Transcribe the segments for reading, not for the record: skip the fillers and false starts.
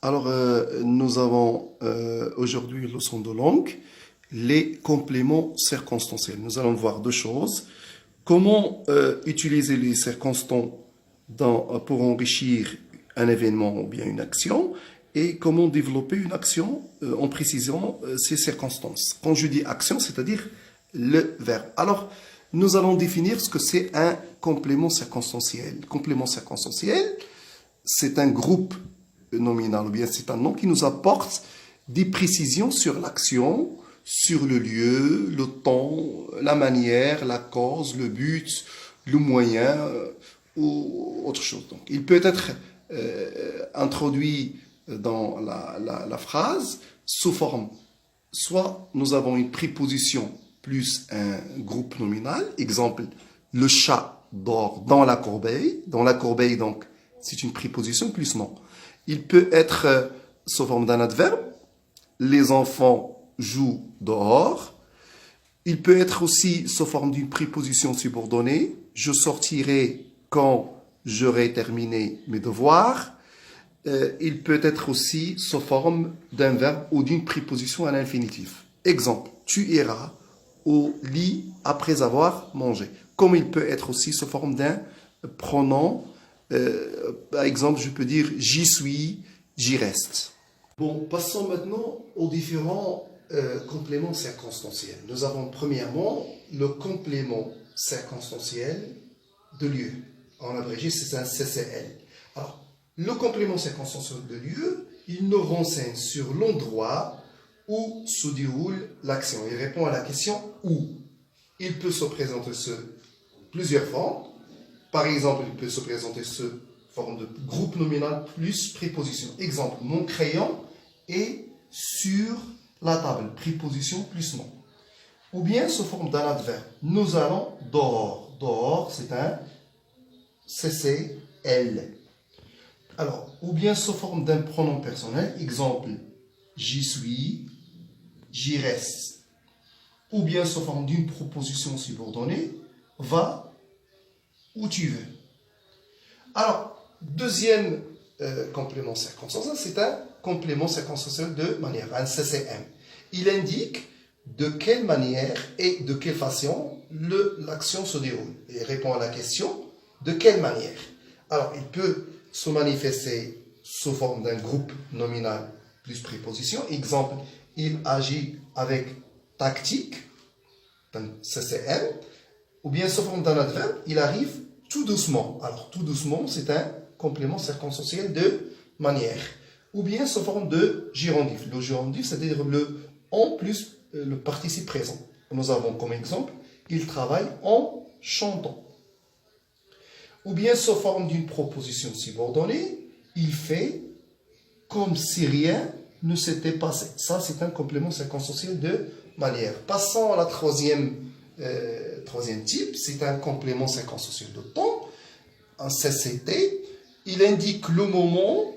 Alors, nous avons aujourd'hui une leçon de langue, les compléments circonstanciels. Nous allons voir deux choses. Comment utiliser les circonstances pour enrichir un événement ou bien une action et comment développer une action en précisant ces circonstances. Quand je dis action, c'est-à-dire le verbe. Alors, nous allons définir ce que c'est un complément circonstanciel. Complément circonstanciel, c'est un groupe nominal, ou bien c'est un nom qui nous apporte des précisions sur l'action, sur le lieu, le temps, la manière, la cause, le but, le moyen ou autre chose. Donc, il peut être introduit dans la phrase sous forme, soit nous avons une préposition plus un groupe nominal, exemple, le chat dort dans la corbeille. Dans la corbeille, donc, c'est une préposition plus nom. Il peut être sous forme d'un adverbe. Les enfants jouent dehors. Il peut être aussi sous forme d'une préposition subordonnée. Je sortirai quand j'aurai terminé mes devoirs. Il peut être aussi sous forme d'un verbe ou d'une préposition à l'infinitif. Exemple, tu iras au lit après avoir mangé. Comme il peut être aussi sous forme d'un pronom. Par exemple, je peux dire j'y suis, j'y reste. Bon, passons maintenant aux différents compléments circonstanciels. Nous avons premièrement le complément circonstanciel de lieu. En abrégé, c'est un CCL. Alors, le complément circonstanciel de lieu, il nous renseigne sur l'endroit où se déroule l'action. Il répond à la question où. Il peut se présenter sous plusieurs formes. Par exemple, il peut se présenter sous forme de groupe nominal plus préposition. Exemple, mon crayon est sur la table. Préposition plus nom. Ou bien sous forme d'un adverbe. Nous allons dehors. Dehors, c'est un CCL. Alors, ou bien sous forme d'un pronom personnel. Exemple, j'y suis, j'y reste. Ou bien sous forme d'une proposition subordonnée. Va où tu veux. Alors, deuxième complément circonstanciel, c'est un complément circonstanciel de manière, un CCM. Il indique de quelle manière et de quelle façon l'action se déroule. Il répond à la question de quelle manière. Alors, il peut se manifester sous forme d'un groupe nominal plus préposition. Exemple, il agit avec tactique, un CCM. Ou bien sous forme d'un adverbe, il arrive tout doucement. Alors, tout doucement, c'est un complément circonstanciel de manière. Ou bien sous forme de gérondif. Le gérondif, c'est-à-dire le en plus le participe présent. Nous avons comme exemple, il travaille en chantant. Ou bien sous forme d'une proposition subordonnée, il fait comme si rien ne s'était passé. Ça, c'est un complément circonstanciel de manière. Passons à la troisième type, c'est un complément circonstanciel de temps, un CCT. Il indique le moment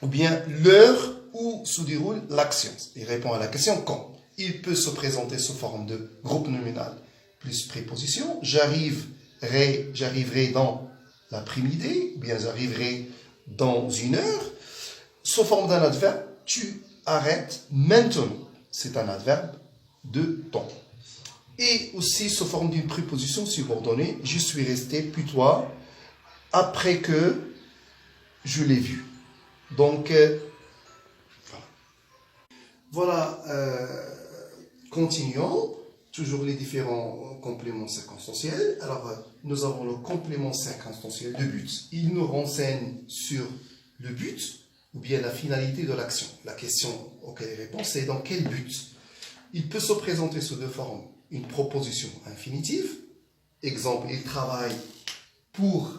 ou bien l'heure où se déroule l'action. Il répond à la question quand. Il peut se présenter sous forme de groupe nominal plus préposition. J'arriverai dans l'après-midi, ou bien j'arriverai dans une heure. Sous forme d'un adverbe, tu arrêtes maintenant. C'est un adverbe de temps. Et aussi sous forme d'une préposition subordonnée, je suis resté puis toi après que je l'ai vu. Donc, voilà. Continuons. Toujours les différents compléments circonstanciels. Alors, nous avons le complément circonstanciel de but. Il nous renseigne sur le but ou bien la finalité de l'action. La question auquel il répond, c'est dans quel but. Il peut se présenter sous deux formes. Une proposition infinitive. Exemple, il travaille pour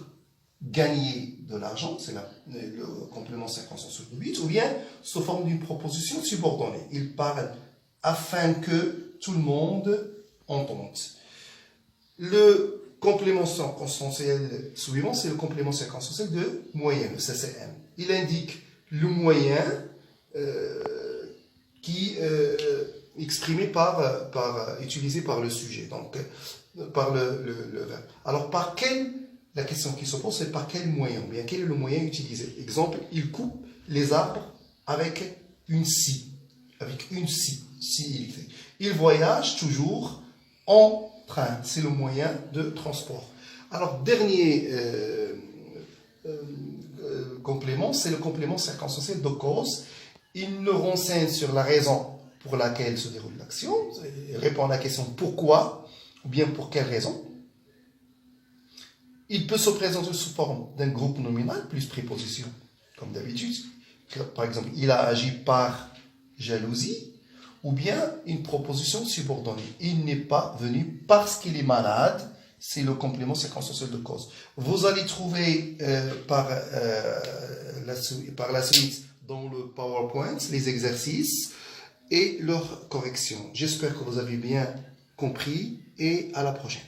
gagner de l'argent, c'est le complément circonstanciel de but, ou bien sous forme d'une proposition subordonnée. Il parle afin que tout le monde entende. Le complément circonstanciel suivant, c'est le complément circonstanciel de moyen, le CCM. Il indique le moyen qui exprimé utilisé par le sujet, donc par le verbe. Alors, la question qui se pose, c'est par quel moyen, ou bien quel est le moyen utilisé. Exemple, il coupe les arbres avec une scie. Avec une scie électrique. Il voyage toujours en train. C'est le moyen de transport. Alors, dernier complément, c'est le complément circonstanciel de cause. Il nous renseigne sur la raison pour laquelle se déroule l'action. Il répond à la question pourquoi ou bien pour quelle raison. Il peut se présenter sous forme d'un groupe nominal plus préposition, comme d'habitude. Par exemple, il a agi par jalousie, ou bien une proposition subordonnée. Il n'est pas venu parce qu'il est malade. C'est le complément circonstanciel de cause. Vous allez trouver par la suite dans le PowerPoint les exercices et leurs corrections. J'espère que vous avez bien compris et à la prochaine.